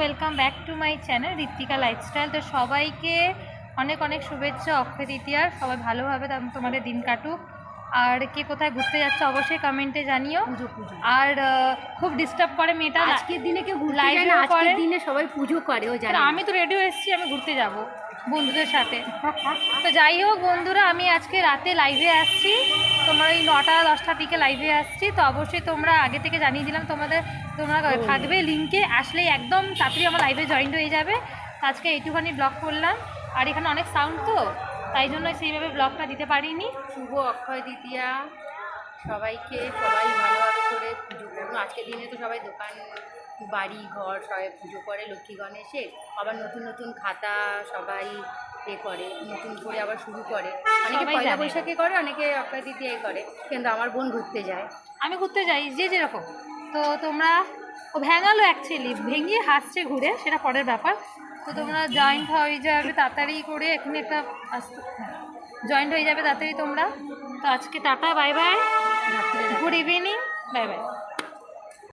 Welcome back to my channel Ritwika lifestyle. তো সবাইকে অনেক অনেক শুভেচ্ছা অক্ষয় তৃতীয়ার। সবাই ভালোভাবে তোমাদের দিন কাটুক। আর কে কোথায় ঘুরতে যাচ্ছে অবশ্যই কমেন্টে জানিও। আর খুব ডিস্টার্ব করে মেয়েটা, আজকের দিনে কেউ লাইভে না, করে আজকের দিনে সবাই পুজো করে। ও জানে আমি তো রেডি হয়ে এসেছি, আমি ঘুরতে যাব বন্ধুদের সাথে। তো যাই হোক বন্ধুরা, আমি আজকে রাতে লাইভে আসছি, তোমার ওই 9টা-10টার দিকে লাইভে আসছি। তো অবশ্যই তোমরা আগে থেকে জানিয়ে দিলাম তোমরা থাকবে লিঙ্কে, আসলেই একদম তাড়াতাড়ি আমার লাইভে জয়েন হয়ে যাবে। তো আজকে এইটুখানি ব্লগ করলাম, আর এখানে অনেক সাউন্ড তো তাই জন্য সেইভাবে ব্লগটা দিতে পারিনি। শুভ অক্ষয় তৃতীয়া সবাইকে, সবাই ভালোভাবে করে পুজো করুন। আজকের দিনে তো সবাই দোকান বাড়ি ঘর সবাই পুজো করে লক্ষ্মী গণেশের। আবার নতুন নতুন খাতা সবাই করে, নতুন করে আবার শুরু করে। অনেকে পয়লা বৈশাখে করে, অনেকে অক্ষয় তৃতীয়ায় করে, কিন্তু আমার বোন ঘুরতে যায়। আমি ঘুরতে যাই যে যেরকম। তো তোমরা, ও ভেঙালো অ্যাকচুয়ালি, ভেঙে হাসছে ঘুরে, সেটা পরের ব্যাপার। তো তোমরা জয়েন্ট হয়ে যাবে তাড়াতাড়ি করে, এখানে একটা জয়েন্ট হয়ে যাবে তাড়াতাড়ি তোমরা। তো আজকে tata, bye bye, good evening, bye bye.